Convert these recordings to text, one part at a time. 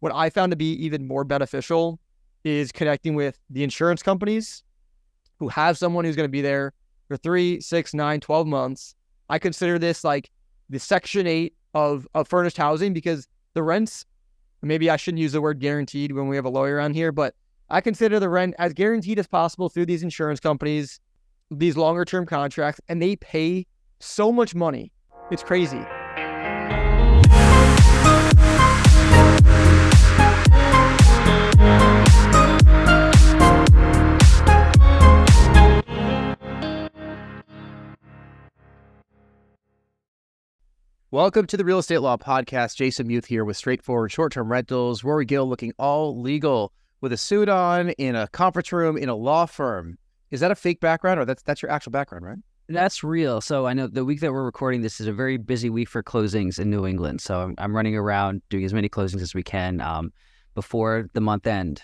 what I found to be even more beneficial is connecting with the insurance companies who have someone who's going to be there for 3, 6, 9, 12 months. I consider this like the Section 8 of furnished housing, because the rents, maybe I shouldn't use the word guaranteed when we have a lawyer on here, but I consider the rent as guaranteed as possible through these insurance companies, these longer term contracts, and they pay so much money. It's crazy. Welcome to the Real Estate Law Podcast. Jason Muth here with straightforward short-term rentals. Rory Gill looking all legal with a suit on in a conference room in a law firm. Is that a fake background, or that's your actual background, right? That's real. So I know the week that we're recording this is a very busy week for closings in New England. So I'm running around doing as many closings as we can before the month end.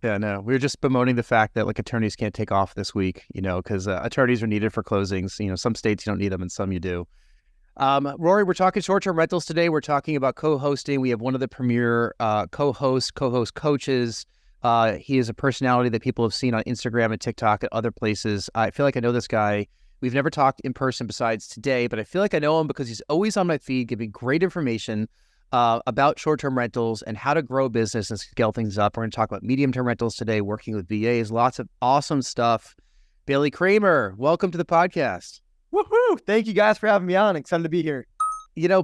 Yeah, no, we were just bemoaning the fact that like attorneys can't take off this week, because attorneys are needed for closings. Some states you don't need them and some you do. Rory, we're talking short-term rentals today. We're talking about co-hosting. We have one of the premier co-host coaches. He is a personality that people have seen on Instagram and TikTok and other places. I feel like I know this guy. We've never talked in person besides today, but I feel like I know him because he's always on my feed giving great information about short-term rentals and how to grow business and scale things up. We're going to talk about medium-term rentals today, working with VAs, lots of awesome stuff. Bailey Kramer, welcome to the podcast. Woohoo! Thank you guys for having me on. Excited to be here.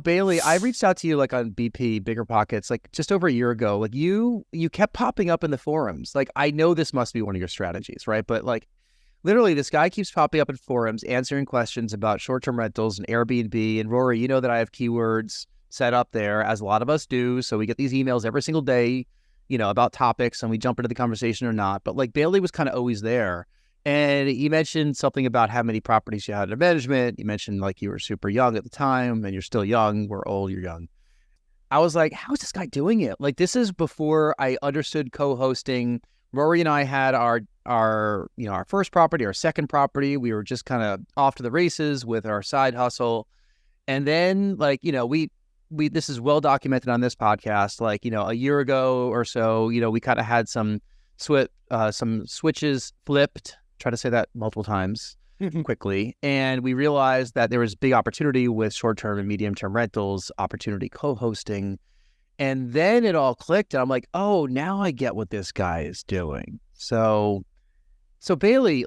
Bailey, I reached out to you like on BP, biggerpockets, like just over a year ago. Like you kept popping up in the forums. Like I know this must be one of your strategies, right? But like literally this guy keeps popping up in forums, answering questions about short-term rentals and Airbnb. And Rory, you know that I have keywords set up there, as a lot of us do. So we get these emails every single day, about topics, and we jump into the conversation or not. But like Bailey was kind of always there. And you mentioned something about how many properties you had under management. You mentioned like you were super young at the time, and you're still young. We're old, you're young. I was like, how is this guy doing it? Like, this is before I understood co-hosting. Rory and I had our first property, our second property. We were just kind of off to the races with our side hustle. And then we this is well documented on this podcast. Like, a year ago or so, we kind of had some switches flipped. Try to say that multiple times quickly. And we realized that there was big opportunity with short-term and medium-term rentals, opportunity co-hosting. And then it all clicked. And I'm like, oh, now I get what this guy is doing. So Bailey,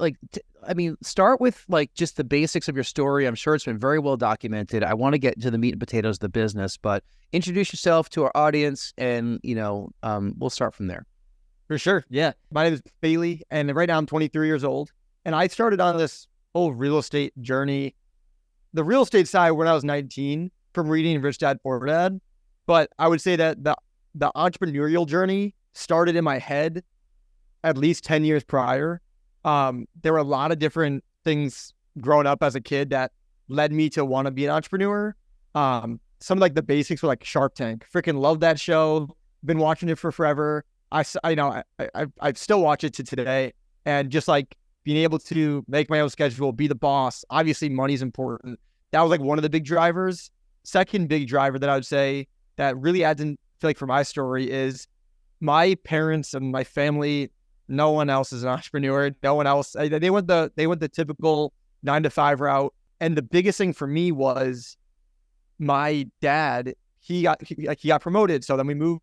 start with like just the basics of your story. I'm sure it's been very well documented. I want to get into the meat and potatoes of the business, but introduce yourself to our audience and, we'll start from there. For sure. Yeah. My name is Bailey, and right now I'm 23 years old. And I started on this whole real estate journey, the real estate side, when I was 19 from reading Rich Dad Poor Dad. But I would say that the entrepreneurial journey started in my head at least 10 years prior. There were a lot of different things growing up as a kid that led me to want to be an entrepreneur. Some of like the basics were like Shark Tank. Freaking love that show. Been watching it for forever. I still watch it to today, and just like being able to make my own schedule, be the boss. Obviously, money's important. That was like one of the big drivers. Second big driver that I would say that really adds in, feel like for my story, is my parents and my family. No one else is an entrepreneur. No one else. They went the typical 9-to-5 route. And the biggest thing for me was my dad. He got promoted. So then we moved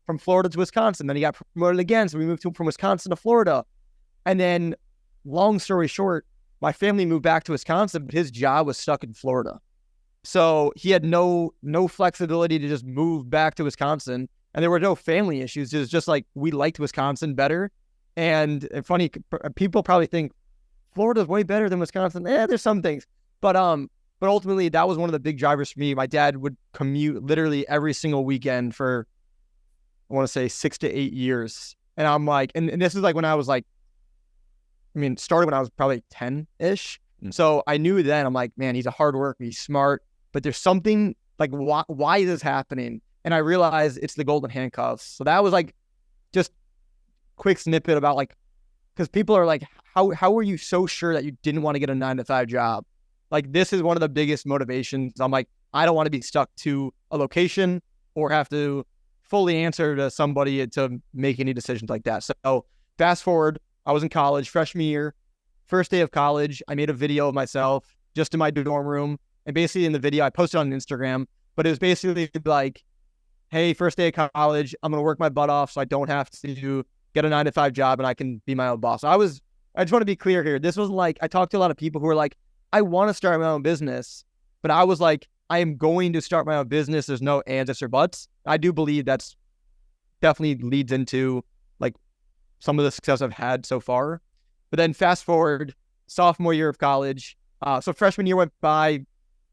from Florida to Wisconsin. Then he got promoted again. So we moved from Wisconsin to Florida. And then, long story short, my family moved back to Wisconsin, but his job was stuck in Florida. So he had no flexibility to just move back to Wisconsin. And there were no family issues. It was just like, we liked Wisconsin better. And funny, people probably think Florida's way better than Wisconsin. There's some things. But ultimately, that was one of the big drivers for me. My dad would commute literally every single weekend for, I want to say 6 to 8 years. And I'm like, and this is like when I was like, started when I was probably 10-ish. So I knew then, I'm like, man, he's a hard worker, he's smart, but there's something like, why is this happening? And I realized it's the golden handcuffs. So that was like, just quick snippet about like, because people are like, how were you so sure that you didn't want to get a 9-to-5 job? Like, this is one of the biggest motivations. I'm like, I don't want to be stuck to a location or have to fully answer to somebody to make any decisions like that. So fast forward, I was in college, freshman year, first day of college. I made a video of myself just in my dorm room. And basically in the video, I posted on Instagram, but it was basically like, hey, first day of college, I'm going to work my butt off so I don't have to get a 9-to-5 job and I can be my own boss. I just want to be clear here. This wasn't like, I talked to a lot of people who were like, I want to start my own business, but I was like, I am going to start my own business. There's no ands, ifs, or buts. I do believe that's definitely leads into like some of the success I've had so far. But then fast forward, sophomore year of college. So freshman year went by,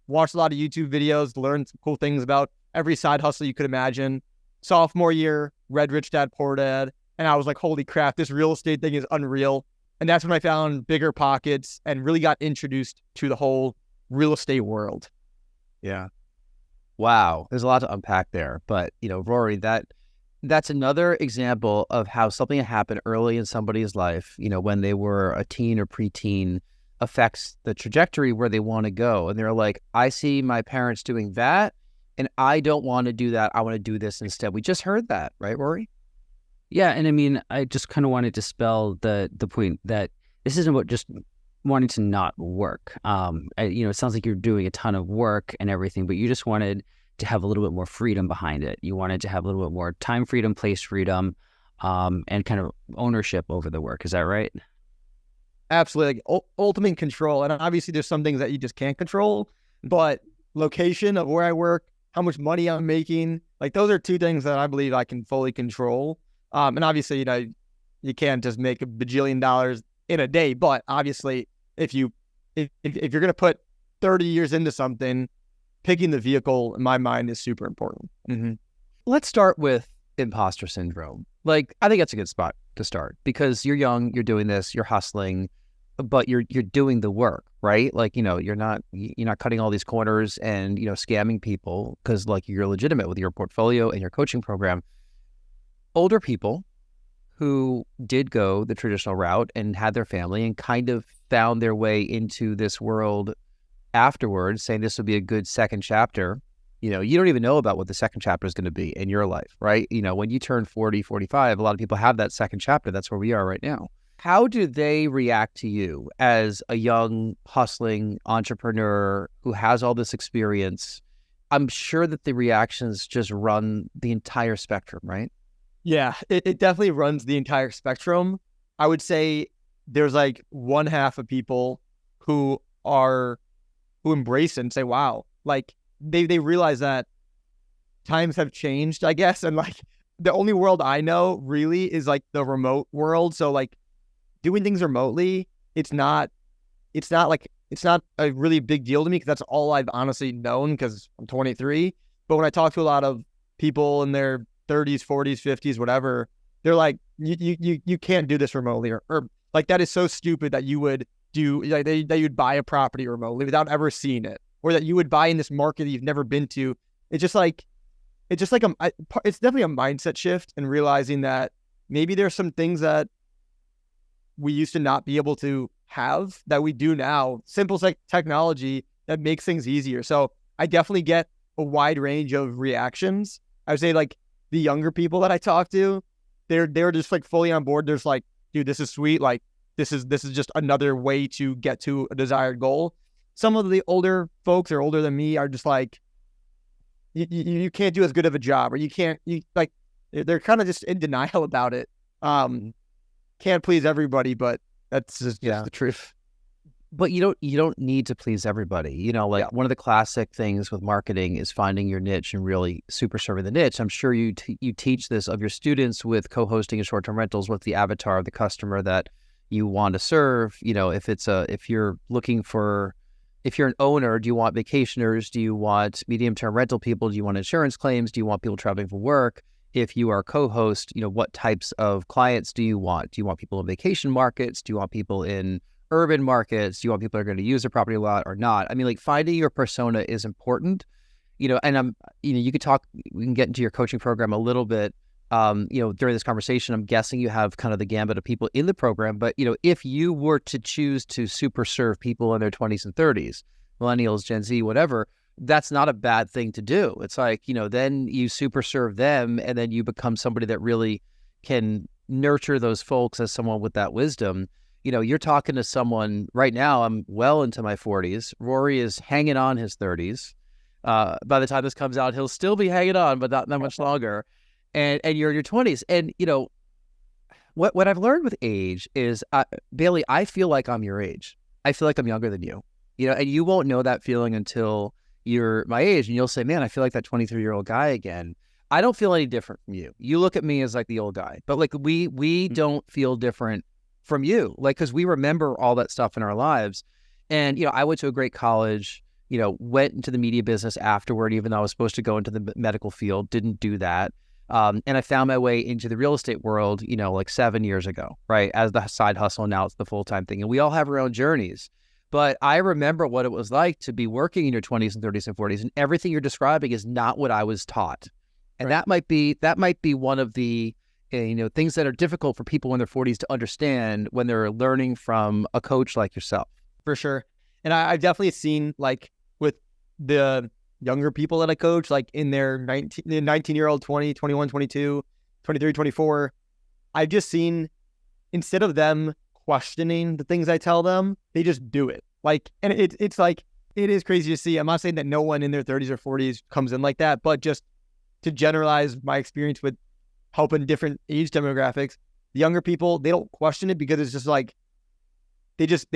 watched a lot of YouTube videos, learned some cool things about every side hustle you could imagine. Sophomore year, read Rich Dad Poor Dad. And I was like, holy crap, this real estate thing is unreal. And that's when I found Bigger Pockets and really got introduced to the whole real estate world. Yeah. Wow. There's a lot to unpack there. But, Rory, that's another example of how something that happened early in somebody's life, when they were a teen or preteen, affects the trajectory where they want to go. And they're like, I see my parents doing that, and I don't want to do that. I want to do this instead. We just heard that, right, Rory? Yeah, and I mean, I just kind of want to dispel the point that this isn't about just wanting to not work. It sounds like you're doing a ton of work and everything, but you just wanted to have a little bit more freedom behind it. You wanted to have a little bit more time freedom, place freedom, and kind of ownership over the work. Is that right? Absolutely. Like, ultimate control. And obviously there's some things that you just can't control, but location of where I work, how much money I'm making, like those are two things that I believe I can fully control. And obviously, you can't just make $1 bajillion in a day, but obviously if you're going to put 30 years into something, picking the vehicle in my mind is super important. Mm-hmm. Let's start with imposter syndrome. Like, I think that's a good spot to start because you're young, you're doing this, you're hustling, but you're doing the work, right? Like, you're not cutting all these corners and, scamming people because like you're legitimate with your portfolio and your coaching program. Older people who did go the traditional route and had their family and kind of found their way into this world afterwards, saying this would be a good second chapter. You don't even know about what the second chapter is going to be in your life, right? When you turn 40, 45, a lot of people have that second chapter. That's where we are right now. How do they react to you as a young, hustling entrepreneur who has all this experience? I'm sure that the reactions just run the entire spectrum, right? Yeah, it definitely runs the entire spectrum. I would say there's like one half of people who embrace it and say, wow, like they realize that times have changed, I guess. And like the only world I know really is like the remote world. So like doing things remotely, it's not a really big deal to me because that's all I've honestly known because I'm 23. But when I talk to a lot of people in their 30s, 40s, 50s, whatever, they're like, you can't do this remotely or like that is so stupid that you would do like that you'd buy a property remotely without ever seeing it, or that you would buy in this market that you've never been to. It's definitely a mindset shift and realizing that maybe there's some things that we used to not be able to have that we do now. Simple technology that makes things easier. So I definitely get a wide range of reactions. I would say like the younger people that I talk to, they're just like fully on board. There's like, dude, this is sweet. Like this is just another way to get to a desired goal. Some of the older folks or older than me are just like, you can't do as good of a job, or they're kind of just in denial about it. Can't please everybody, but that's just the truth. But you don't need to please everybody. One of the classic things with marketing is finding your niche and really super serving the niche. I'm sure you teach this of your students with co-hosting and short-term rentals. What's the avatar of the customer that you want to serve? If you're an owner, do you want vacationers? Do you want medium-term rental people? Do you want insurance claims? Do you want people traveling for work? If you are a co-host, what types of clients do you want? Do you want people in vacation markets? Do you want people in urban markets? Do you want people that are going to use their property a lot or not? I mean, like finding your persona is important, and we can get into your coaching program a little bit, during this conversation. I'm guessing you have kind of the gambit of people in the program, but, if you were to choose to super serve people in their 20s and 30s, millennials, Gen Z, whatever, that's not a bad thing to do. It's like, then you super serve them, and then you become somebody that really can nurture those folks as someone with that wisdom. You're talking to someone right now. I'm well into my 40s. Rory is hanging on his 30s. By the time this comes out, he'll still be hanging on, but not that much longer. And you're in your 20s. And, what I've learned with age is, Bailey, I feel like I'm your age. I feel like I'm younger than you, and you won't know that feeling until you're my age. And you'll say, man, I feel like that 23-year-old guy again. I don't feel any different from you. You look at me as like the old guy, but like we don't feel different from you, like, because we remember all that stuff in our lives. And, I went to a great college, went into the media business afterward, even though I was supposed to go into the medical field, didn't do that. And I found my way into the real estate world, like 7 years ago, right? As the side hustle. Now it's the full-time thing. And we all have our own journeys. But I remember what it was like to be working in your 20s and 30s and 40s. And everything you're describing is not what I was taught. And that might be one of the, things that are difficult for people in their 40s to understand when they're learning from a coach like yourself. For sure. And I've definitely seen, like, with the younger people that I coach, like in their 19-year-old, 20, 21, 22, 23, 24, I've just seen, instead of them questioning the things I tell them, they just do it. Like, and it's like, it is crazy to see. I'm not saying that no one in their 30s or 40s comes in like that, but just to generalize my experience with helping different age demographics, the younger people, they don't question it because it's just like, they just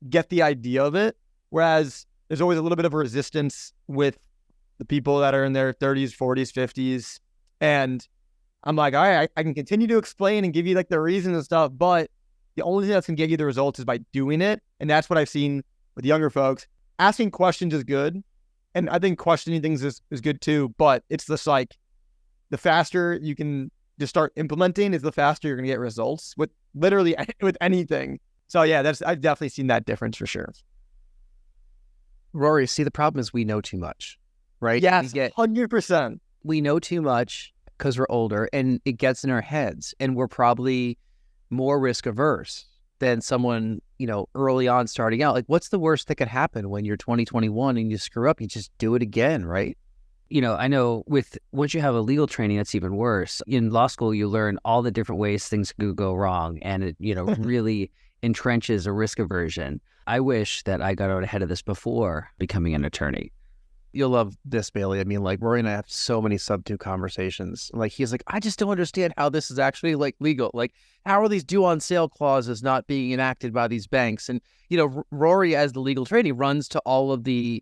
get the idea of it. Whereas there's always a little bit of a resistance with the people that are in their 30s, 40s, 50s. And I'm like, all right, I can continue to explain and give you like the reasons and stuff, but the only thing that's going to get you the results is by doing it. And that's what I've seen with younger folks. Asking questions is good. And I think questioning things is good too. But it's just like, the faster you can just start implementing is the faster you're going to get results with literally with anything. So yeah, I've definitely seen that difference for sure. Rory, see, the problem is we know too much, right? Yes, 100%. We know too much because we're older, and it gets in our heads, and we're probably more risk averse than someone, early on starting out. Like, what's the worst that could happen when you're 20, 21 and you screw up? You just do it again, right? I know once you have a legal training, that's even worse. In law school, you learn all the different ways things could go wrong, and it, really entrenches a risk aversion. I wish that I got out ahead of this before becoming an attorney. You'll love this, Bailey. I mean, like, Rory and I have so many sub-2 conversations. Like, he's like, I just don't understand how this is actually like legal. Like, how are these due on sale clauses not being enacted by these banks? And, Rory, as the legal trainee, runs to all of the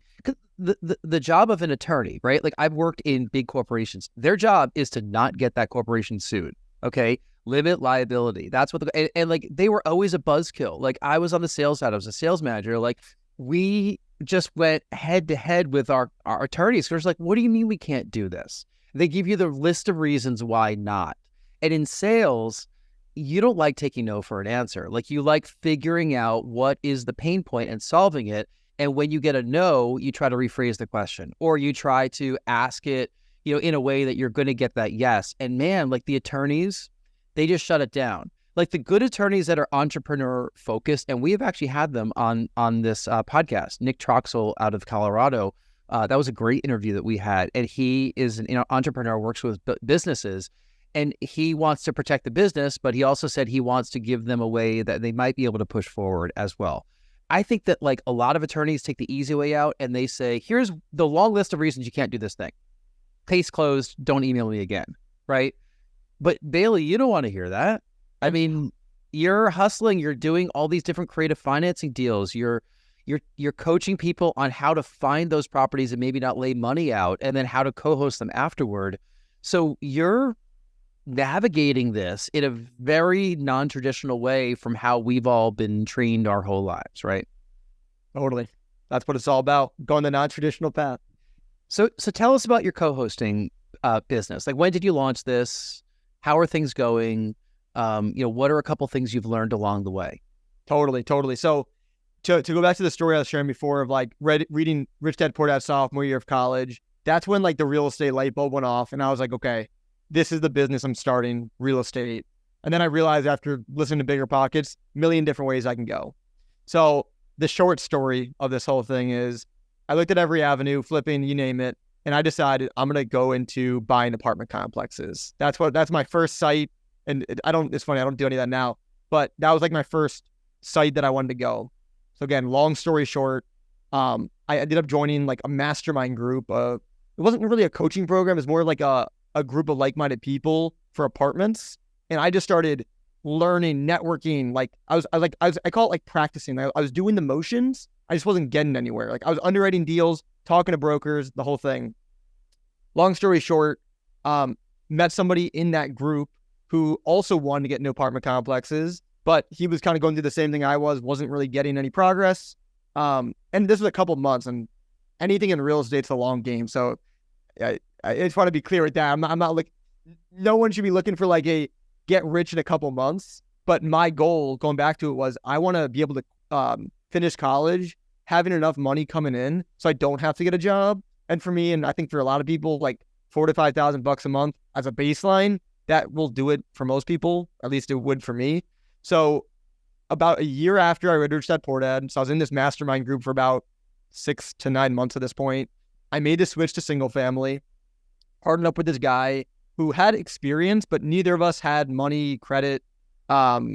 job of an attorney, right? Like, I've worked in big corporations. Their job is to not get that corporation sued. Okay. Limit liability. That's what and like, they were always a buzzkill. Like, I was on the sales side. I was a sales manager. Like, we just went head to head with our attorneys. Because like, what do you mean we can't do this? They give you the list of reasons why not. And in sales, you don't like taking no for an answer. Like, you like figuring out what is the pain point and solving it. And when you get a no, you try to rephrase the question, or you try to ask it, in a way that you're going to get that yes. And man, like, the attorneys, they just shut it down. Like, the good attorneys that are entrepreneur focused, and we have actually had them on this podcast. Nick Troxel out of Colorado, that was a great interview that we had. And he is an entrepreneur, works with businesses, and he wants to protect the business, but he also said he wants to give them a way that they might be able to push forward as well. I think that, like, a lot of attorneys take the easy way out and they say, here's the long list of reasons you can't do this thing. Case closed, don't email me again, right? But Bailey, you don't want to hear that. I mean, you're hustling, you're doing all these different creative financing deals. You're coaching people on how to find those properties and maybe not lay money out, and then how to co-host them afterward. So you're navigating this in a very non-traditional way from how we've all been trained our whole lives, right? Totally. That's what it's all about, going the non-traditional path. So tell us about your co-hosting business. Like, when did you launch this? How are things going? What are a couple things you've learned along the way? Totally. So to go back to the story I was sharing before of like reading Rich Dad Poor Dad sophomore year of college, that's when like the real estate light bulb went off, and I was like, okay, this is the business I'm starting, real estate. And then I realized after listening to Bigger Pockets, a million different ways I can go. So the short story of this whole thing is I looked at every avenue, flipping, you name it. And I decided I'm going to go into buying apartment complexes. That's my first site. And it's funny, I don't do any of that now, but that was like my first site that I wanted to go. So again, long story short, I ended up joining like a mastermind group. It wasn't really a coaching program. It's more like a group of like-minded people for apartments. And I just started learning, networking. Like I call it like practicing. I was doing the motions. I just wasn't getting anywhere. Like I was underwriting deals, talking to brokers, the whole thing. Long story short, met somebody in that group who also wanted to get into apartment complexes, but he was kind of going through the same thing I wasn't really getting any progress. And this was a couple months, and anything in real estate's a long game. So I just want to be clear with that. I'm not like, no one should be looking for like a get rich in a couple months. But my goal, going back to it, was I want to be able to finish college, having enough money coming in so I don't have to get a job. And for me, and I think for a lot of people, like $4,000 to $5,000 a month as a baseline, that will do it for most people. At least it would for me. So about a year after I registered that port ad, so I was in this mastermind group for about 6 to 9 months at this point. I made the switch to single family, partnered up with this guy who had experience, but neither of us had money, credit, or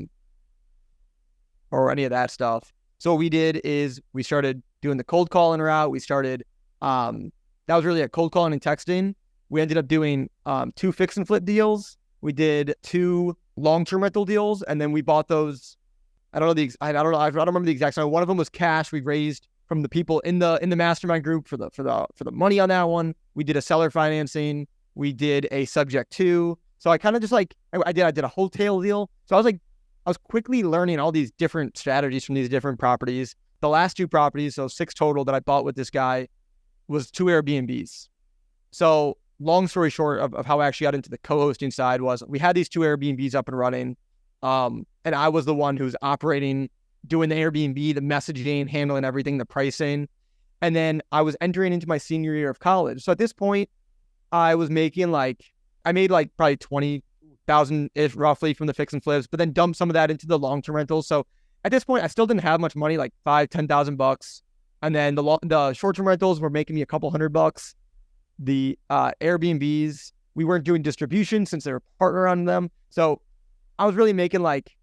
any of that stuff. So what we did is we started doing the cold calling route. We started, that was really a cold calling and texting. We ended up doing 2 fix and flip deals. We did 2 long-term rental deals, and then we bought those. I don't remember the exact sum. One of them was cash. We raised from the people in the mastermind group for the money on that one. We did a seller financing. We did a subject to. So I kind of just like I did a wholesale deal. So I was quickly learning all these different strategies from these different properties. The last 2 properties, so 6 total that I bought with this guy, was 2 Airbnbs. So long story short of how I actually got into the co-hosting side was we had these 2 Airbnbs up and running. And I was the one who's operating, doing the Airbnb, the messaging, handling everything, the pricing. And then I was entering into my senior year of college. So at this point, I was making I made probably 20,000-ish roughly from the fix and flips, but then dumped some of that into the long-term rentals. So at this point, I still didn't have much money, like $5,000-$10,000. And then the short-term rentals were making me a couple $100. The Airbnbs, we weren't doing distribution since they were partner on them. So I was really making like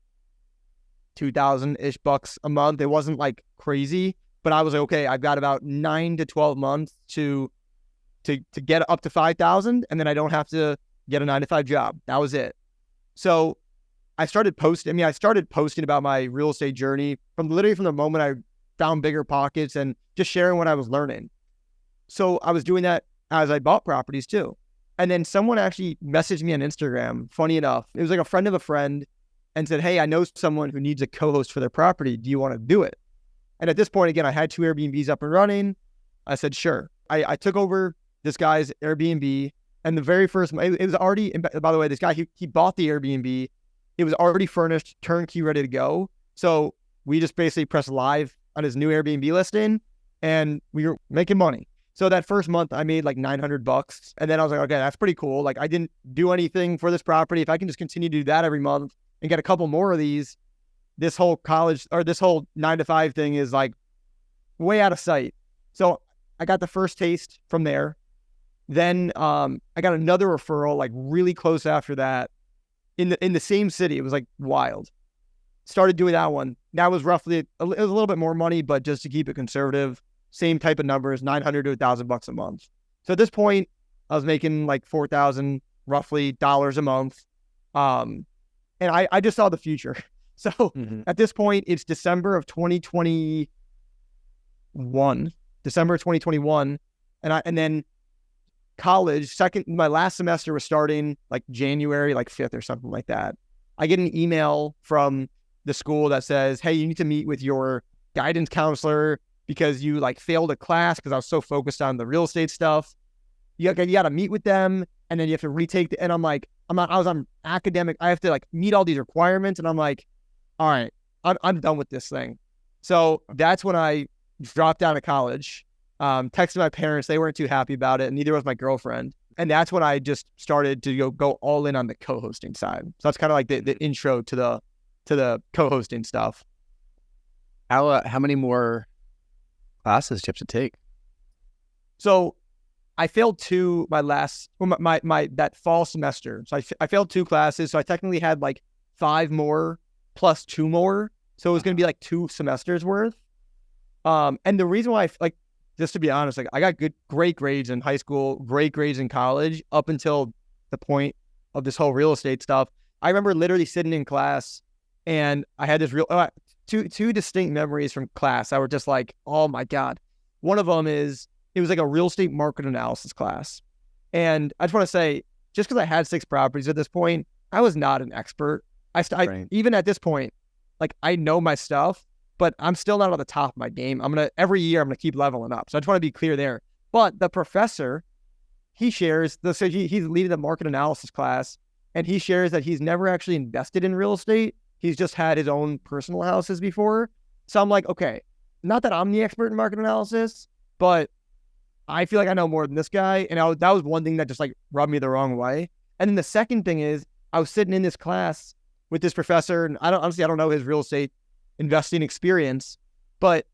$2,000-ish a month. It wasn't like crazy, but I was like, okay, I've got about 9 to 12 months to get up to 5,000, and then I don't have to get a 9-to-5 job. That was it. So I started posting about my real estate journey from the moment I found BiggerPockets and just sharing what I was learning. So I was doing that as I bought properties too. And then someone actually messaged me on Instagram, funny enough. It was like a friend of a friend, and said, hey, I know someone who needs a co-host for their property. Do you want to do it? And at this point, again, I had 2 Airbnbs up and running. I said, sure. I took over this guy's Airbnb, and the very first, it was already, by the way, this guy, he bought the Airbnb. It was already furnished, turnkey, ready to go. So we just basically pressed live on his new Airbnb listing, and we were making money. So that first month I made like $900. And then I was like, okay, that's pretty cool. Like I didn't do anything for this property. If I can just continue to do that every month and get a couple more of these, this whole 9-to-5 thing is like way out of sight. So I got the first taste from there. Then I got another referral like really close after that in the same city. It was like wild. Started doing that one. That was roughly, it was a little bit more money, but just to keep it conservative, same type of numbers, $900 to $1,000 a month. So at this point, I was making like $4,000 roughly dollars a month. And I just saw the future. So At this point, it's December of 2021. And then college, my last semester was starting like January, like 5th or something like that. I get an email from the school that says, hey, you need to meet with your guidance counselor because you like failed a class because I was so focused on the real estate stuff. You got to meet with them, and then you have to retake and I'm like, I was on academic. I have to like meet all these requirements, and I'm like, all right, I'm done with this thing. So that's when I dropped out of college, texted my parents. They weren't too happy about it, and neither was my girlfriend. And that's when I just started to go all in on the co-hosting side. So that's kind of like the intro to the co-hosting stuff. How many more classes do you have to take? So I failed that fall semester. So I failed 2 classes. So I technically had like 5 more plus 2 more. So it was going to be like 2 semesters worth. And the reason why just to be honest, like I got great grades in high school, great grades in college up until the point of this whole real estate stuff. I remember literally sitting in class and I had this two distinct memories from class. I were just like, oh my God. One of them is, it was like a real estate market analysis class. And I just want to say, just because I had 6 properties at this point, I was not an expert. Right. Even at this point, like I know my stuff, but I'm still not on the top of my game. Every year I'm going to keep leveling up. So I just want to be clear there. But the professor, he's leading the market analysis class, and he shares that he's never actually invested in real estate. He's just had his own personal houses before. So I'm like, okay, not that I'm the expert in market analysis, but I feel like I know more than this guy. And that was one thing that just like rubbed me the wrong way. And then the second thing is, I was sitting in this class with this professor, and I don't know his real estate investing experience, but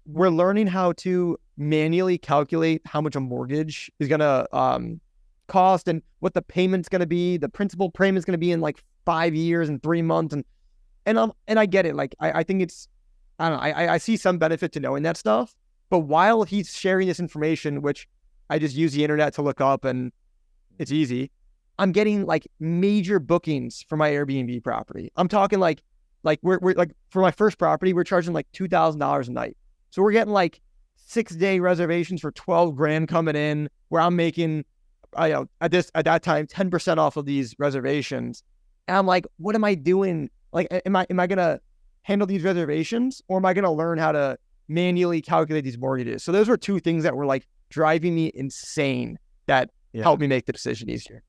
we're learning how to manually calculate how much a mortgage is going to cost and what the payment's going to be. The principal payment's going to be in like 5 years and 3 months. And I get it. Like, I think it's, I don't know, I see some benefit to knowing that stuff. But while he's sharing this information, which I just use the internet to look up and it's easy, I'm getting like major bookings for my Airbnb property. I'm talking like we're like, for my first property, we're charging like $2,000 a night. So we're getting like 6-day reservations for 12 grand coming in, where I'm making, at that time, 10% off of these reservations. And I'm like, what am I doing? Like, am I going to handle these reservations, or am I going to learn how to manually calculate these mortgages? So those were 2 things that were like driving me insane that helped me make the decision easier.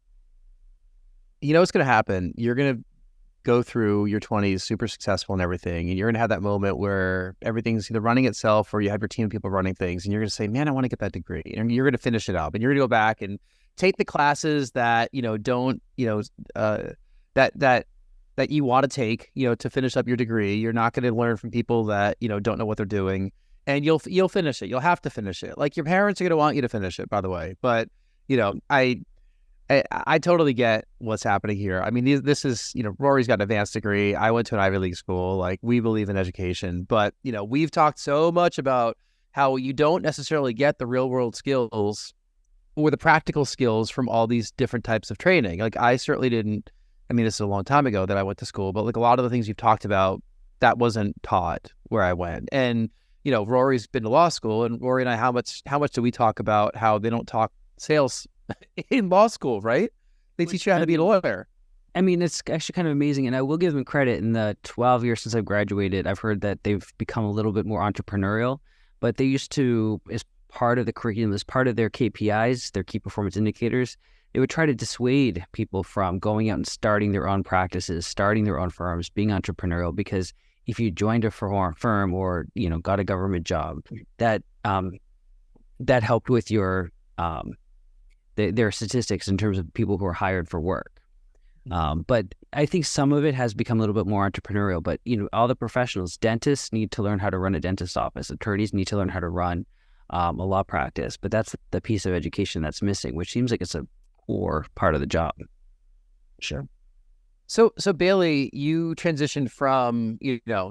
You know what's going to happen? You're going to go through your 20s super successful and everything, and you're going to have that moment where everything's either running itself or you have your team of people running things, and you're going to say, man, I want to get that degree. And you're going to finish it up, and you're going to go back and take the classes that don't that you want to take to finish up your degree. You're not going to learn from people that don't know what they're doing, and you'll finish it. You'll have to finish it. Like, your parents are going to want you to finish it, by the way. But I totally get what's happening here. I mean, this is, Rory's got an advanced degree. I went to an Ivy League school. Like, we believe in education, but we've talked so much about how you don't necessarily get the real world skills or the practical skills from all these different types of training. Like, I certainly didn't. I mean, this is a long time ago that I went to school, but like a lot of the things you've talked about, that wasn't taught where I went. And, Rory's been to law school, and Rory and I, how much do we talk about how they don't talk sales in law school, right? They teach you how to be a lawyer. I mean, it's actually kind of amazing, and I will give them credit. In the 12 years since I've graduated, I've heard that they've become a little bit more entrepreneurial, but they used to, as part of the curriculum, as part of their KPIs, their key performance indicators, they would try to dissuade people from going out and starting their own practices, starting their own firms, being entrepreneurial, because if you joined a firm or, got a government job, that helped with your their statistics in terms of people who are hired for work. But I think some of it has become a little bit more entrepreneurial. But, all the professionals, dentists need to learn how to run a dentist office. Attorneys need to learn how to run a law practice. But that's the piece of education that's missing, which seems like it's a core part of the job. Sure. So Bailey, you transitioned from,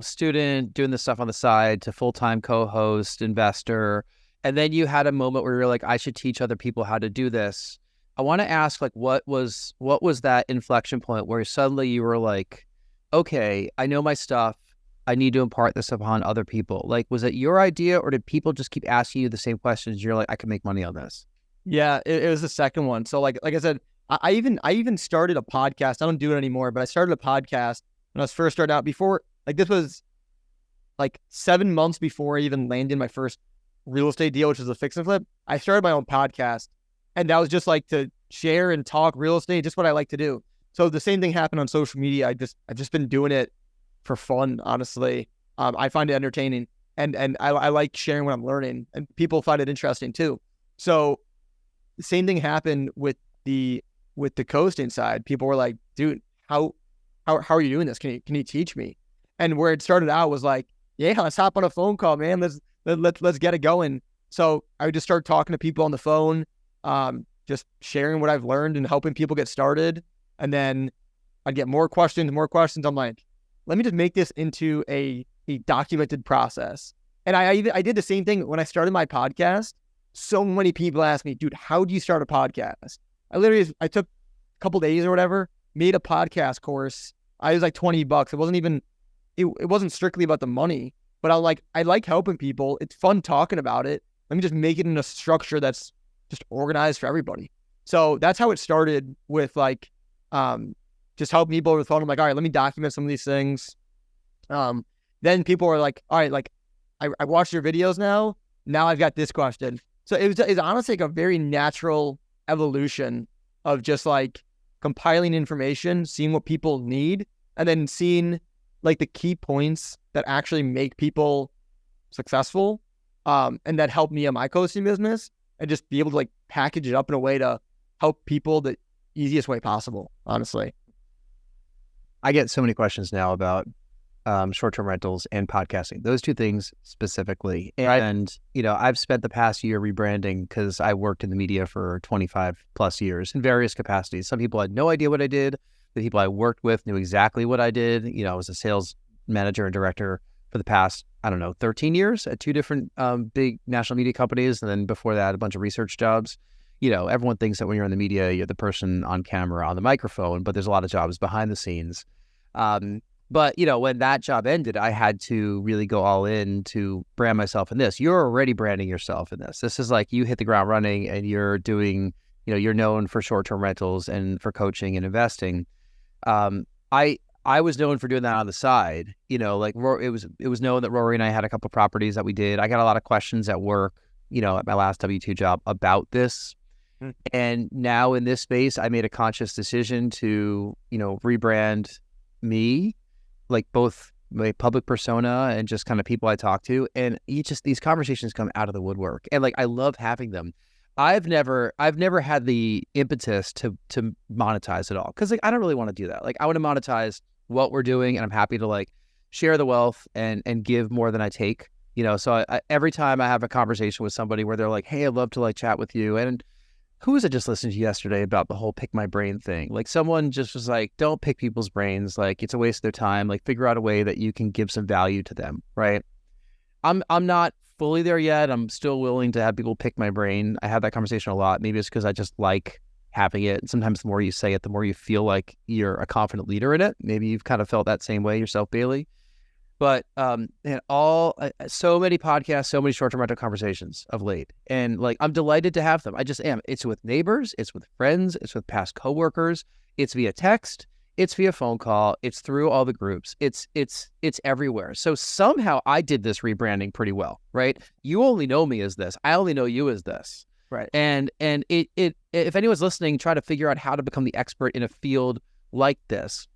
student doing this stuff on the side to full-time co-host, investor. And then you had a moment where you're like, I should teach other people how to do this. I want to ask, like, what was that inflection point where suddenly you were like, okay, I know my stuff. I need to impart this upon other people. Like, was it your idea, or did people just keep asking you the same questions? You're like, I can make money on this. Yeah, it was the second one. So like I said, I even started a podcast. I don't do it anymore, but I started a podcast when I was first starting out. Before, like, this was like 7 months before I even landed my first real estate deal, which was a fix and flip. I started my own podcast, and that was just like to share and talk real estate, just what I like to do. So the same thing happened on social media. I've just been doing it for fun, honestly. I find it entertaining, and I like sharing what I'm learning, and people find it interesting too. So the same thing happened with the coasting side. People were like, dude, how are you doing this? Can you teach me? And where it started out was like, yeah, let's hop on a phone call, man. Let's get it going. So I would just start talking to people on the phone, just sharing what I've learned and helping people get started. And then I'd get more questions. I'm like, let me just make this into a documented process. And I did the same thing when I started my podcast. So many people ask me, dude, how do you start a podcast? I took a couple days or whatever, made a podcast course. I was like $20. It wasn't even, it wasn't strictly about the money, but I like helping people. It's fun talking about it. Let me just make it in a structure that's just organized for everybody. So that's how it started with like, just helping people over the phone. I'm like, all right, let me document some of these things. Then people are like, all right, like I watched your videos now. Now I've got this question. So it's honestly like a very natural evolution of just like compiling information, seeing what people need, and then seeing like the key points that actually make people successful, and that helped me in my coaching business, and just be able to like package it up in a way to help people the easiest way possible, honestly. I get so many questions now about short-term rentals and podcasting, those two things specifically. And, you know, I've spent the past year rebranding because I worked in the media for 25 plus years in various capacities. Some people had no idea what I did. The people I worked with knew exactly what I did. You know, I was a sales manager and director for the past, 13 years at two different big national media companies. And then before that, a bunch of research jobs. You know, everyone thinks that when you're in the media, you're the person on camera, on the microphone, but there's a lot of jobs behind the scenes. But, you know, when that job ended, I had to really go all in to brand myself in this. You're already branding yourself in this. This is like you hit the ground running and you're doing, you know, you're known for short-term rentals and for coaching and investing. I was known for doing that on the side. You know, like it was known that Rory and I had a couple of properties that we did. I got a lot of questions at work, you know, at my last W-2 job about this. And now in this space, I made a conscious decision to, you know, rebrand me, like both my public persona and just kind of people I talk to. And these conversations come out of the woodwork. And like, I love having them. I've never had the impetus to monetize it all. Cause like, I don't really want to do that. Like I want to monetize what we're doing, and I'm happy to like share the wealth and give more than I take, you know? So every time I have a conversation with somebody where they're like, hey, I'd love to like chat with you. And who was I just listening to yesterday about the whole pick my brain thing? Like someone just was like, don't pick people's brains. Like it's a waste of their time. Like figure out a way that you can give some value to them. Right. I'm not fully there yet. I'm still willing to have people pick my brain. I have that conversation a lot. Maybe it's because I just like having it. And sometimes the more you say it, the more you feel like you're a confident leader in it. Maybe you've kind of felt that same way yourself, Bailey. But so many podcasts, so many short-term rental conversations of late. And like, I'm delighted to have them. I just am. It's with neighbors, it's with friends, it's with past coworkers, it's via text, it's via phone call, it's through all the groups. It's everywhere. So somehow I did this rebranding pretty well, right? You only know me as this. I only know you as this. Right. And if anyone's listening, try to figure out how to become the expert in a field like this.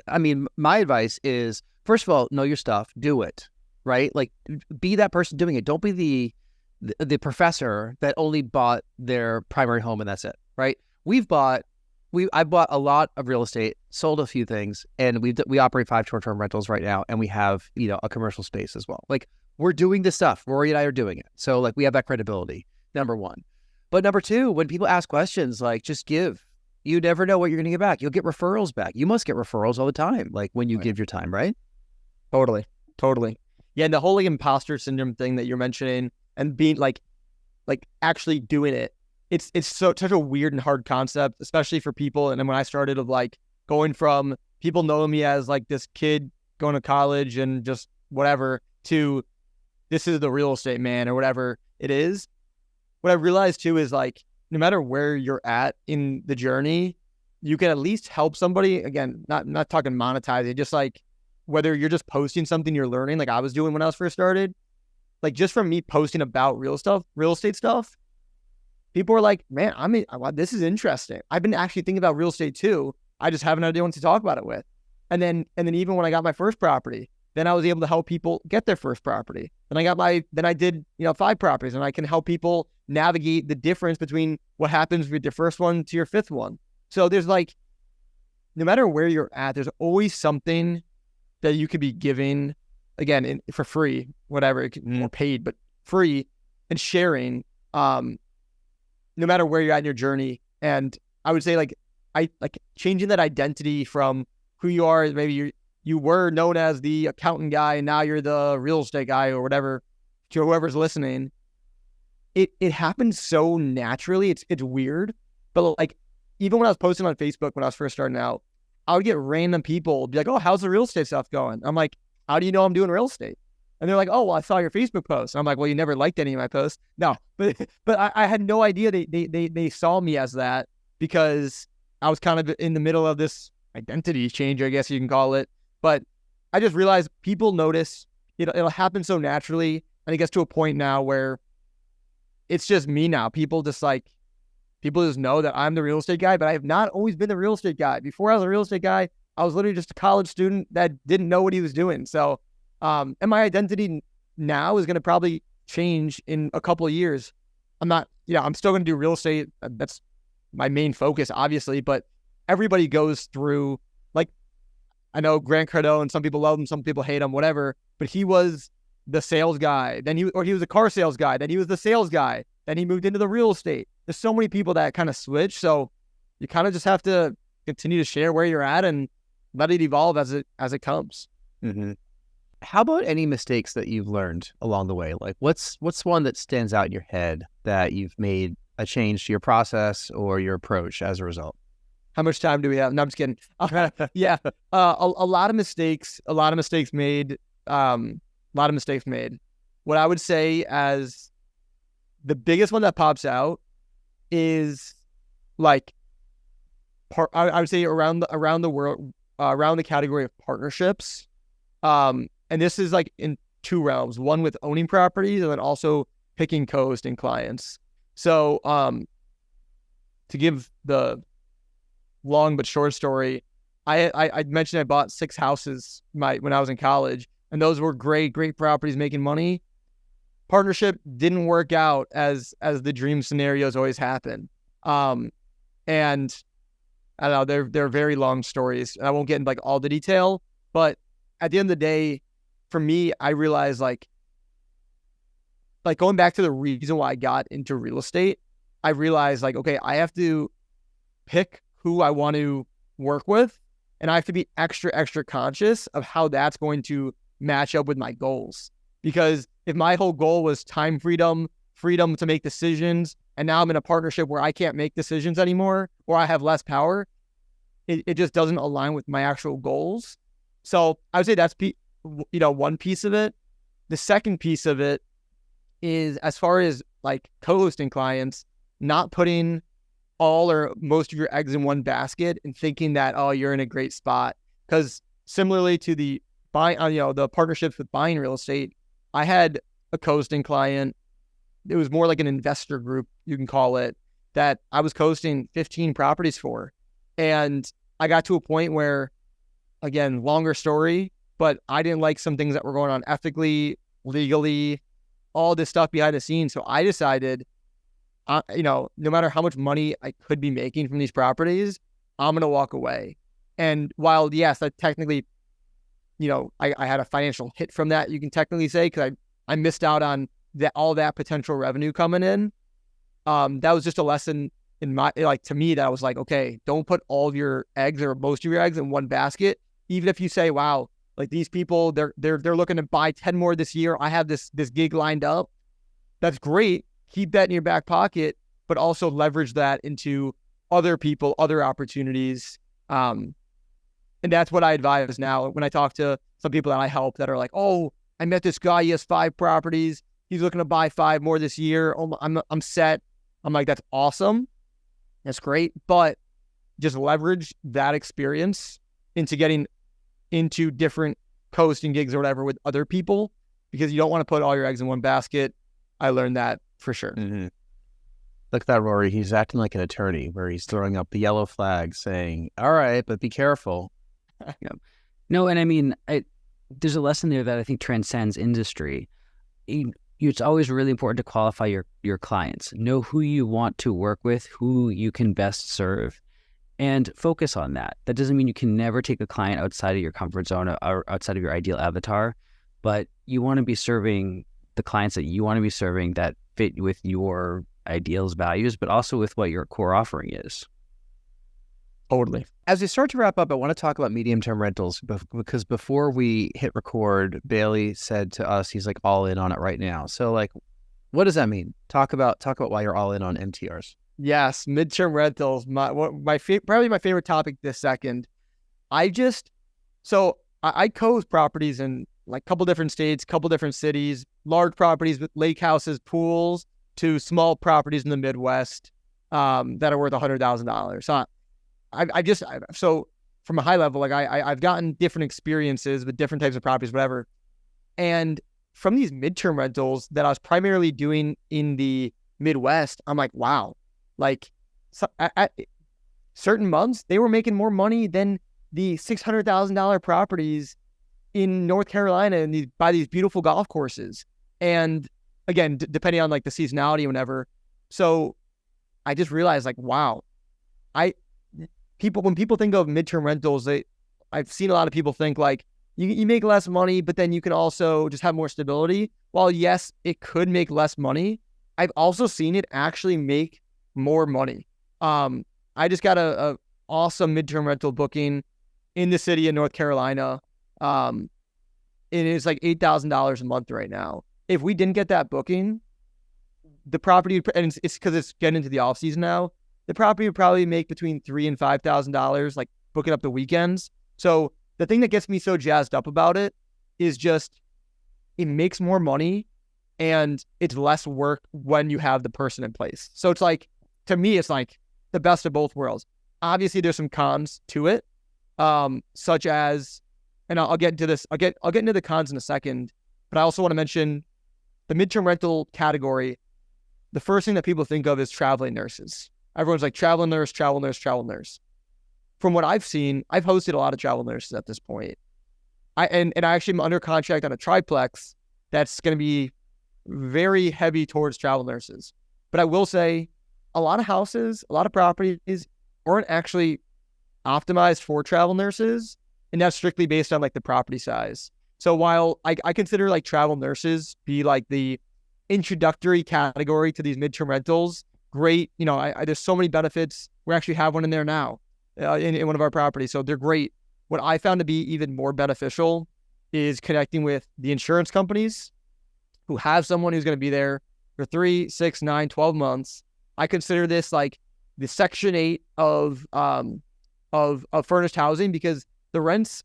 I mean, my advice is, first of all, know your stuff, do it, right? Like be that person doing it. Don't be the professor that only bought their primary home and that's it, right? I bought a lot of real estate, sold a few things, and we operate 5 short-term rentals right now, and we have, you know, a commercial space as well. Like we're doing this stuff. Rory and I are doing it. So like we have that credibility, number one. But number two, when people ask questions, like just give. You never know what you're going to get back. You'll get referrals back. You must get referrals all the time, like when you give your time, right? Totally. Yeah, and the whole like, imposter syndrome thing that you're mentioning, and being like actually doing it, it's such a weird and hard concept, especially for people. And then when I started of like going from people knowing me as like this kid going to college and just whatever to this is the real estate man or whatever it is, what I realized too is like, no matter where you're at in the journey, you can at least help somebody. Again, not talking monetizing, just like whether you're just posting something you're learning, like I was doing when I was first started, like just from me posting about real estate stuff, people were like, man, this is interesting. I've been actually thinking about real estate too. I just haven't had anyone to talk about it with. And then even when I got my first property, then I was able to help people get their first property. Then I did, 5 properties, and I can help people navigate the difference between what happens with your first one to your 5th one. So there's like, no matter where you're at, there's always something that you could be giving, again, for free, whatever, more paid, but free and sharing, no matter where you're at in your journey. And I would say like changing that identity from who you are. Maybe you were known as the accountant guy and now you're the real estate guy or whatever, to whoever's listening. It happens so naturally. It's weird. But like, even when I was posting on Facebook when I was first starting out, I would get random people be like, "Oh, how's the real estate stuff going?" I'm like, "How do you know I'm doing real estate?" And they're like, "Oh, well, I saw your Facebook post." And I'm like, "Well, you never liked any of my posts." No, but I had no idea they saw me as that, because I was kind of in the middle of this identity change, I guess you can call it. But I just realized people notice. It'll happen so naturally, and it gets to a point now where it's just me now. People just know that I'm the real estate guy, but I have not always been the real estate guy. Before I was a real estate guy, I was literally just a college student that didn't know what he was doing. So, and my identity now is going to probably change in a couple of years. I'm still going to do real estate. That's my main focus, obviously, but everybody goes through, like, I know Grant Cardone, some people love him, some people hate him, whatever, but he was the sales guy. He was a car sales guy. Then he was the sales guy. Then he moved into the real estate. There's so many people that kind of switch. So you kind of just have to continue to share where you're at and let it evolve as it comes. Mm-hmm. How about any mistakes that you've learned along the way? Like what's one that stands out in your head that you've made a change to your process or your approach as a result? How much time do we have? No, I'm just kidding. Yeah. A lot of mistakes made. What I would say as the biggest one that pops out is like, I would say around the world, around the category of partnerships. And this is like in two realms, one with owning properties and then also picking co-hosting clients. So, to give the long but short story, I mentioned I bought 6 houses when I was in college, and those were great properties making money. Partnership didn't work out as the dream scenarios always happen. And I don't know, they're very long stories. I won't get into like all the detail, but at the end of the day, for me, I realized like going back to the reason why I got into real estate, I realized like, okay, I have to pick who I want to work with, and I have to be extra conscious of how that's going to match up with my goals. Because if my whole goal was time freedom to make decisions, and now I'm in a partnership where I can't make decisions anymore, or I have less power, it just doesn't align with my actual goals. So I would say that's one piece of it. The second piece of it is, as far as like co-hosting clients, not putting all or most of your eggs in one basket and thinking that, oh, you're in a great spot. Because similarly to the the partnerships with buying real estate, I had a co-hosting client. It was more like an investor group, you can call it, that I was co-hosting 15 properties for. And I got to a point where, again, longer story, but I didn't like some things that were going on ethically, legally, all this stuff behind the scenes. So I decided, no matter how much money I could be making from these properties, I'm going to walk away. And while, yes, that technically, I had a financial hit from that, you can technically say, because I missed out on all that potential revenue coming in. That was just a lesson in to me, that I was like, okay, don't put all of your eggs or most of your eggs in one basket. Even if you say, wow, like these people, they're looking to buy 10 more this year. I have this gig lined up. That's great. Keep that in your back pocket, but also leverage that into other people, other opportunities. And that's what I advise now when I talk to some people that I help that are like, oh, I met this guy. He has 5 properties. He's looking to buy 5 more this year. Oh, I'm set. I'm like, that's awesome. That's great. But just leverage that experience into getting into different co-hosting gigs or whatever with other people, because you don't want to put all your eggs in one basket. I learned that for sure. Mm-hmm. Look at that, Rory. He's acting like an attorney where he's throwing up the yellow flag saying, all right, but be careful. Yeah. No, and I mean, there's a lesson there that I think transcends industry. It's always really important to qualify your clients. Know who you want to work with, who you can best serve, and focus on that. That doesn't mean you can never take a client outside of your comfort zone or outside of your ideal avatar, but you want to be serving the clients that you want to be serving that fit with your ideals, values, but also with what your core offering is. Totally. As we start to wrap up, I want to talk about medium-term rentals because before we hit record, Bailey said to us he's like all in on it right now. So like, what does that mean? Talk about why you're all in on MTRs. Yes, midterm rentals. Probably my favorite topic this second. I co-host properties in like a couple different states, couple different cities, large properties with lake houses, pools, to small properties in the Midwest that are worth $100,000. So from a high level, like I've gotten different experiences with different types of properties, whatever. And from these midterm rentals that I was primarily doing in the Midwest, I'm like, wow, like at certain months, they were making more money than the $600,000 properties in North Carolina and by these beautiful golf courses. And again, depending on like the seasonality or whatever. So I just realized like, wow, when people think of midterm rentals, I've seen a lot of people think like you make less money, but then you can also just have more stability. While yes, it could make less money, I've also seen it actually make more money. I just got a awesome midterm rental booking in the city of North Carolina. And it's like $8,000 a month right now. If we didn't get that booking, the property, and it's because it's getting into the off season now, the property would probably make between $3,000 and $5,000, like booking up the weekends. So the thing that gets me so jazzed up about it is just it makes more money and it's less work when you have the person in place. So it's like, to me, it's like the best of both worlds. Obviously, there's some cons to it, such as, and I'll get into this. I'll get into the cons in a second, but I also want to mention the midterm rental category. The first thing that people think of is traveling nurses. Everyone's like travel nurse. From what I've seen, I've hosted a lot of travel nurses at this point. I actually am under contract on a triplex that's going to be very heavy towards travel nurses. But I will say a lot of houses, a lot of properties aren't actually optimized for travel nurses. And that's strictly based on like the property size. So while I consider like travel nurses be like the introductory category to these midterm rentals, great. You know, there's so many benefits. We actually have one in there now in one of our properties. So they're great. What I found to be even more beneficial is connecting with the insurance companies who have someone who's going to be there for 3, 6, 9, 12 months. I consider this like the Section 8 of furnished housing, because the rents,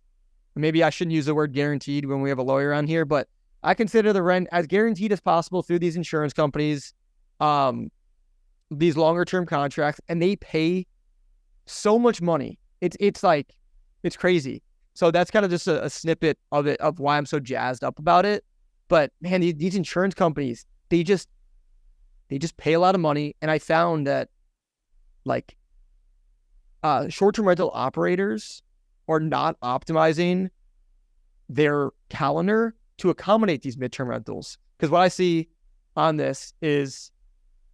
maybe I shouldn't use the word guaranteed when we have a lawyer on here, but I consider the rent as guaranteed as possible through these insurance companies, these longer term contracts, and they pay so much money. It's crazy. So that's kind of just a snippet of it, of why I'm so jazzed up about it. But man, these insurance companies, they just pay a lot of money. And I found that like short-term rental operators are not optimizing their calendar to accommodate these midterm rentals. Because what I see on this is,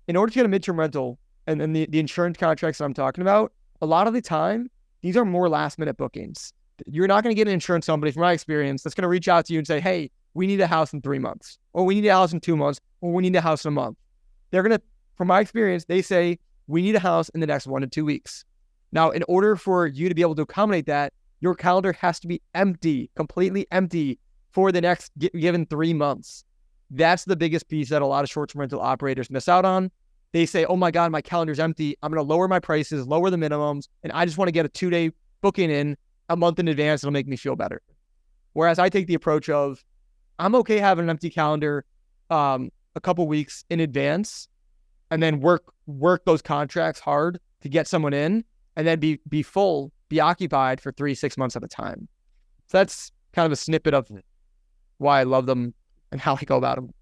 in order to get a midterm rental, and then the insurance contracts that I'm talking about, a lot of the time, these are more last-minute bookings. You're not going to get an insurance company, from my experience, that's going to reach out to you and say, hey, we need a house in 3 months, or we need a house in 2 months, or we need a house in a month. They're going to, from my experience, they say, we need a house in the next 1 to 2 weeks. Now, in order for you to be able to accommodate that, your calendar has to be empty, completely empty for the next given 3 months. That's the biggest piece that a lot of short-term rental operators miss out on. They say, oh my God, my calendar's empty. I'm going to lower my prices, lower the minimums, and I just want to get a 2-day booking in a month in advance. It'll make me feel better. Whereas I take the approach of, I'm okay having an empty calendar a couple weeks in advance, and then work those contracts hard to get someone in, and then be occupied for 3-6 months at a time. So that's kind of a snippet of why I love them and how I go about them.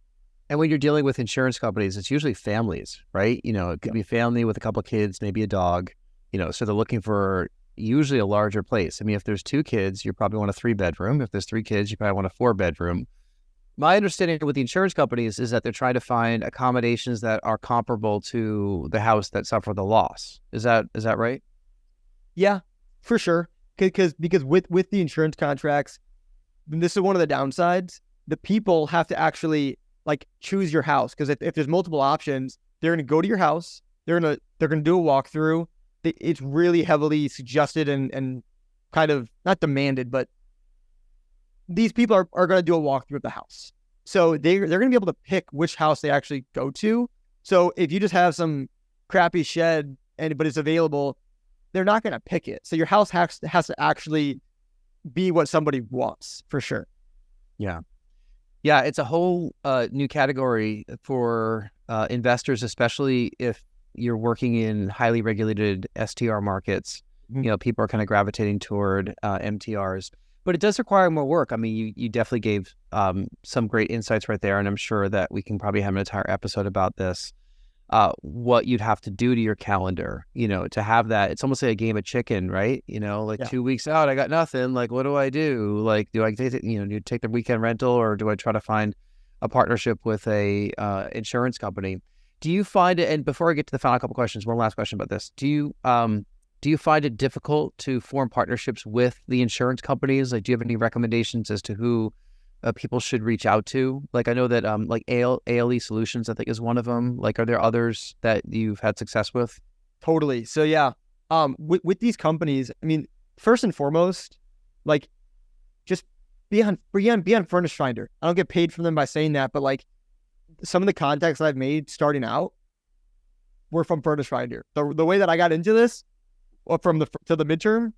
And when you're dealing with insurance companies, it's usually families, right? You know, it could be a family with a couple of kids, maybe a dog, you know, so they're looking for usually a larger place. I mean, if there's 2 kids, you probably want a 3-bedroom. If there's 3 kids, you probably want a 4-bedroom. My understanding with the insurance companies is that they're trying to find accommodations that are comparable to the house that suffered the loss. Is that right? Yeah, for sure. Because with the insurance contracts, this is one of the downsides. The people have to actually like choose your house. Because if there's multiple options, they're going to go to your house. They're going to do a walkthrough. It's really heavily suggested and kind of not demanded, but these people are going to do a walkthrough of the house. So they're going to be able to pick which house they actually go to. So if you just have some crappy shed but it's available, they're not going to pick it. So your house has to actually be what somebody wants, for sure. Yeah. Yeah, it's a whole new category for investors, especially if you're working in highly regulated STR markets. Mm-hmm. You know, people are kind of gravitating toward MTRs, but it does require more work. I mean, you definitely gave some great insights right there, and I'm sure that we can probably have an entire episode about this. What you'd have to do to your calendar, you know, to have that. It's almost like a game of chicken, right? You know, like 2 weeks out, I got nothing. Like, what do I do? Like, do I take it, do you take the weekend rental, or do I try to find a partnership with a insurance company? Do you find it, and before I get to the final couple questions, one last question about this. Do you find it difficult to form partnerships with the insurance companies? Like, do you have any recommendations as to who people should reach out to? Like, I know that like ALE Solutions, I think, is one of them. Like, are there others that you've had success with? Totally. So yeah, with these companies, I mean, first and foremost, like, just be on Furnish Finder. I don't get paid from them by saying that, but like, some of the contacts that I've made starting out were from Furnish Finder. The way that I got into this, to the midterm,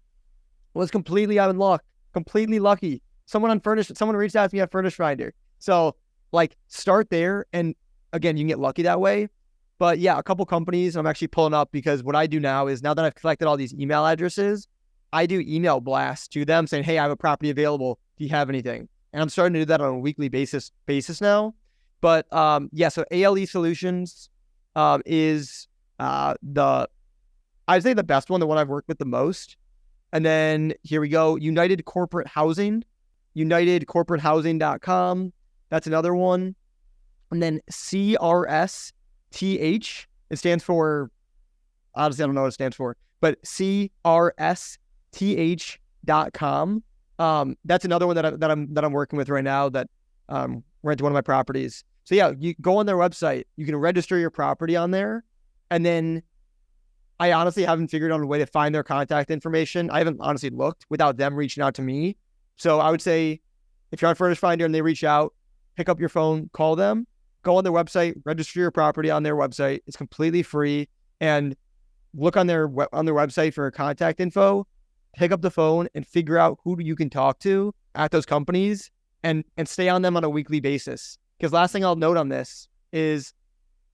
was completely out of luck, completely lucky. Someone reached out to me on Furnish Finder. So like, start there. And again, you can get lucky that way. But yeah, a couple companies I'm actually pulling up, because what I do now is, now that I've collected all these email addresses, I do email blasts to them saying, hey, I have a property available. Do you have anything? And I'm starting to do that on a weekly basis now. But yeah, so ALE Solutions is I'd say the best one, the one I've worked with the most. And then here we go, United Corporate Housing, UnitedCorporateHousing.com. That's another one. And then CRSTH, it stands for, honestly, I don't know what it stands for, but CRSTH.com. That's another one that I'm working with right now, that rent one of my properties. So yeah, you go on their website, you can register your property on there, and then I honestly haven't figured out a way to find their contact information. I haven't honestly looked without them reaching out to me. So I would say, if you're on Furnish Finder and they reach out, pick up your phone, call them, go on their website, register your property on their website. It's completely free, and look on their website for contact info. Pick up the phone and figure out who you can talk to at those companies, and stay on them on a weekly basis. Because last thing I'll note on this is,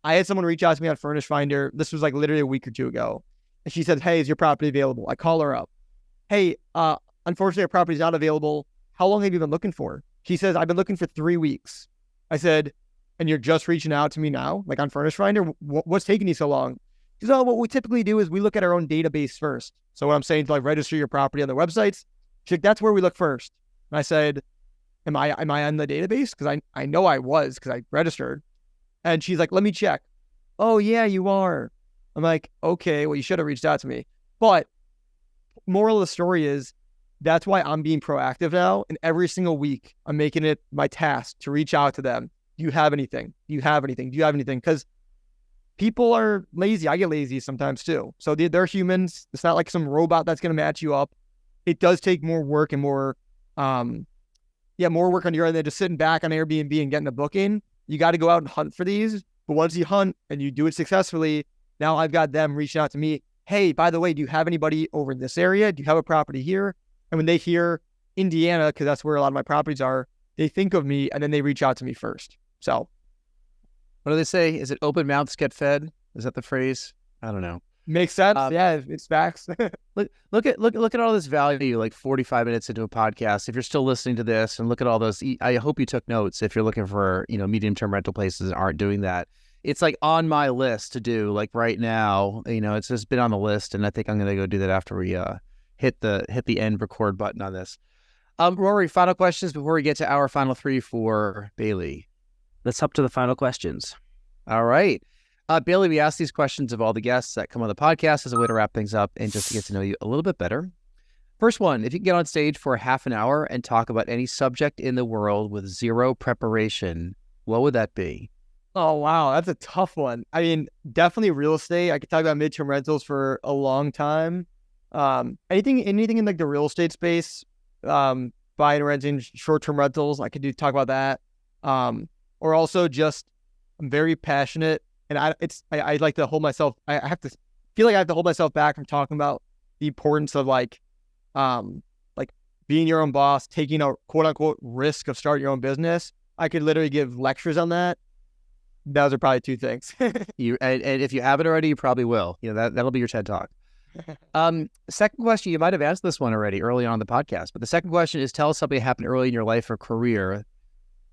I had someone reach out to me on Furnish Finder. This was like literally a week or two ago. And she said, hey, is your property available? I call her up. Hey, unfortunately, our property's not available. How long have you been looking for? She says, I've been looking for 3 weeks. I said, and you're just reaching out to me now, like on Furnish Finder? What's taking you so long? She said, oh, what we typically do is we look at our own database first. So what I'm saying to like register your property on the websites, she's like, that's where we look first. And I said, am I on the database? Because I know I was, because I registered. And she's like, let me check. Oh, yeah, you are. I'm like, okay, well, you should have reached out to me. But moral of the story is, that's why I'm being proactive now. And every single week, I'm making it my task to reach out to them. Do you have anything? Do you have anything? Do you have anything? Because people are lazy. I get lazy sometimes too. So they're humans. It's not like some robot that's going to match you up. It does take more work and more work on your end than just sitting back on Airbnb and getting a booking. You got to go out and hunt for these. But once you hunt and you do it successfully, now I've got them reaching out to me. Hey, by the way, do you have anybody over in this area? Do you have a property here? And when they hear Indiana, because that's where a lot of my properties are, they think of me, and then they reach out to me first. So what do they say? Is it open mouths get fed? Is that the phrase? I don't know. Makes sense. Yeah, it's facts. Look at all this value, like 45 minutes into a podcast. If you're still listening to this, and look at all those, I hope you took notes. If you're looking for, medium-term rental places that aren't doing that, it's like on my list to do, like right now. It's just been on the list, and I think I'm going to go do that after we hit the end record button on this. Rory, final questions before we get to our final 3 for Bailey. Let's hop to the final questions. All right. Bailey, we ask these questions of all the guests that come on the podcast as a way to wrap things up and just to get to know you a little bit better. First one, if you can get on stage for half an hour and talk about any subject in the world with zero preparation, what would that be? Oh, wow. That's a tough one. I mean, definitely real estate. I could talk about midterm rentals for a long time. Anything in like the real estate space, buying and renting short-term rentals. I could talk about that. Or also just, I'm very passionate, and I like to hold myself. I have to feel like I have to hold myself back from talking about the importance of like being your own boss, taking a quote unquote risk of starting your own business. I could literally give lectures on that. Those are probably two things. And if you haven't already, you probably will. That'll be your TED Talk. Second question, you might have asked this one already early on in the podcast, but the second question is, tell us something that happened early in your life or career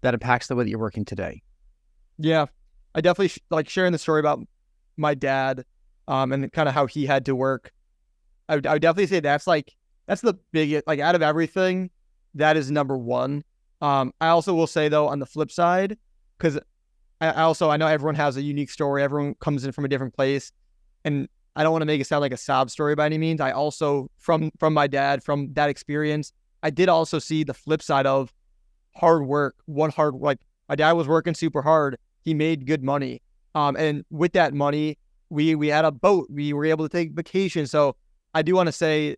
that impacts the way that you're working today. Yeah, I definitely like sharing the story about my dad, and kind of how he had to work. I would definitely say that's the biggest, like out of everything, that is number one. I also will say though, on the flip side, because I know everyone has a unique story. Everyone comes in from a different place, and I don't want to make it sound like a sob story by any means. I also, from my dad, from that experience, I did also see the flip side of hard work. Like my dad was working super hard. He made good money. And with that money, we had a boat. We were able to take vacation. So I do want to say,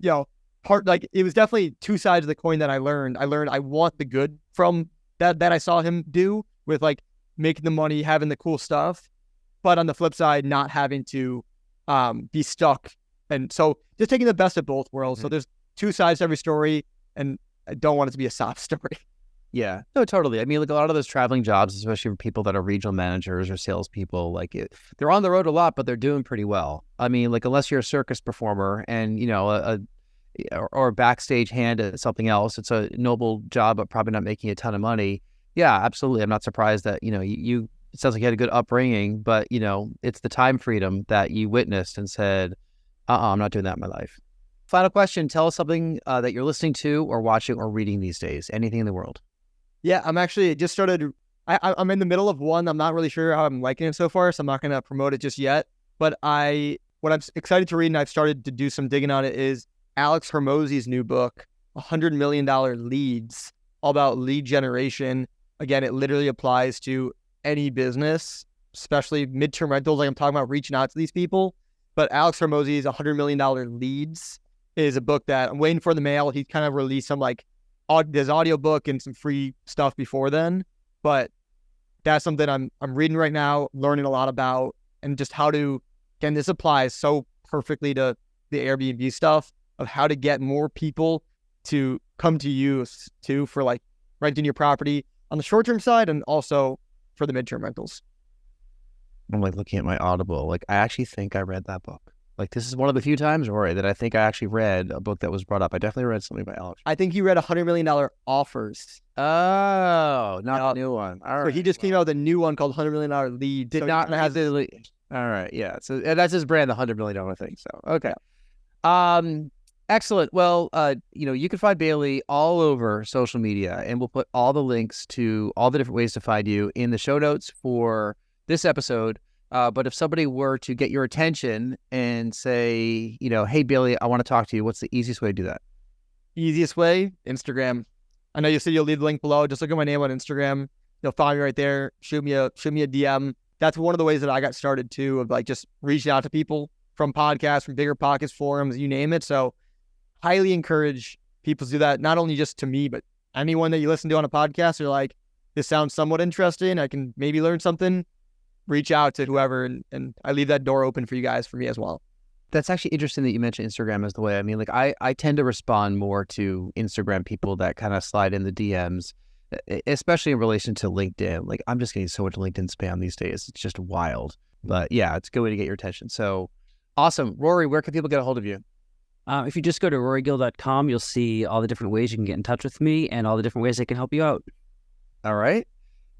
like it was definitely two sides of the coin that I learned. I want the good from that I saw him do with like making the money, having the cool stuff, but on the flip side, not having to be stuck. And so just taking the best of both worlds. Mm-hmm. So there's two sides to every story, and I don't want it to be a soft story. Yeah, no, totally. I mean, like a lot of those traveling jobs, especially for people that are regional managers or salespeople, they're on the road a lot, but they're doing pretty well. I mean, like unless you're a circus performer and, or a backstage hand at something else, it's a noble job, but probably not making a ton of money. Yeah, absolutely. I'm not surprised that, it sounds like you had a good upbringing, but, it's the time freedom that you witnessed and said, I'm not doing that in my life. Final question. Tell us something that you're listening to or watching or reading these days. Anything in the world. Yeah, I'm actually just started. I'm in the middle of one. I'm not really sure how I'm liking it so far, so I'm not going to promote it just yet. But what I'm excited to read, and I've started to do some digging on it, is Alex Hormozy's new book, $100 Million Leads, all about lead generation. Again, it literally applies to any business, especially midterm rentals. Like I'm talking about reaching out to these people. But Alex Hormozy's $100 Million Leads is a book that I'm waiting for in the mail. He kind of released some there's audiobook and some free stuff before then, but that's something I'm reading right now, learning a lot about, and just how to, again, this applies so perfectly to the Airbnb stuff of how to get more people to come to you too for like renting your property on the short-term side and also for the midterm rentals. I'm like looking at my Audible. Like I actually think I read that book. Like this is one of the few times, Rory, that I think I actually read a book that was brought up. I definitely read something by Alex. I think he read $100 Million Offers. Oh, not the new one. All right. So he just came out with a new one called $100 Million Lead. Did not have the lead. All right. Yeah. So that's his brand, the $100 million thing. So, okay. Yeah. Excellent. Well, you can find Bailey all over social media, and we'll put all the links to all the different ways to find you in the show notes for this episode. But if somebody were to get your attention and say, hey, Bailey, I want to talk to you, what's the easiest way to do that? Easiest way, Instagram. I know you said you'll leave the link below. Just look at my name on Instagram. You'll find me right there. Shoot me a DM. That's one of the ways that I got started too, of like just reaching out to people from podcasts, from Bigger Pockets forums, you name it. So highly encourage people to do that. Not only just to me, but anyone that you listen to on a podcast, you're like, this sounds somewhat interesting. I can maybe learn something. Reach out to whoever, and I leave that door open for you guys, for me as well. That's actually interesting that you mentioned Instagram as the way. I mean, like I tend to respond more to Instagram people that kind of slide in the DMs, especially in relation to LinkedIn. Like I'm just getting so much LinkedIn spam these days. It's just wild. But yeah, it's a good way to get your attention. So awesome. Rory, where can people get a hold of you? If you just go to rorygill.com, you'll see all the different ways you can get in touch with me and all the different ways I can help you out. All right.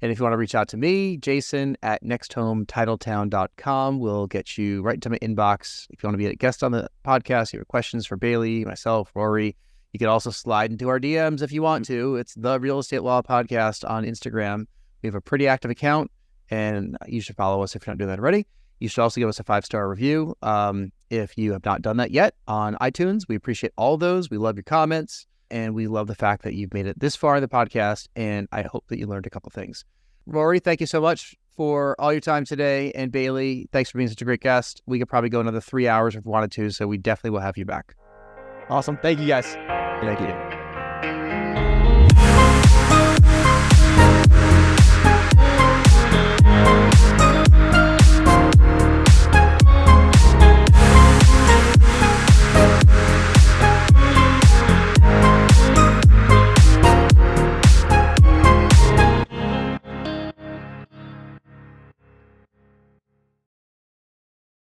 And if you want to reach out to me, Jason at nexthometitletown.com will get you right into my inbox. If you want to be a guest on the podcast, you have questions for Bailey, myself, Rory, you can also slide into our DMs if you want to. It's the Real Estate Law Podcast on Instagram. We have a pretty active account, and you should follow us if you're not doing that already. You should also give us a 5-star review if you have not done that yet on iTunes. We appreciate all those. We love your comments. And we love the fact that you've made it this far in the podcast. And I hope that you learned a couple things. Rory, thank you so much for all your time today. And Bailey, thanks for being such a great guest. We could probably go another 3 hours if we wanted to. So we definitely will have you back. Awesome. Thank you, guys. Thank you.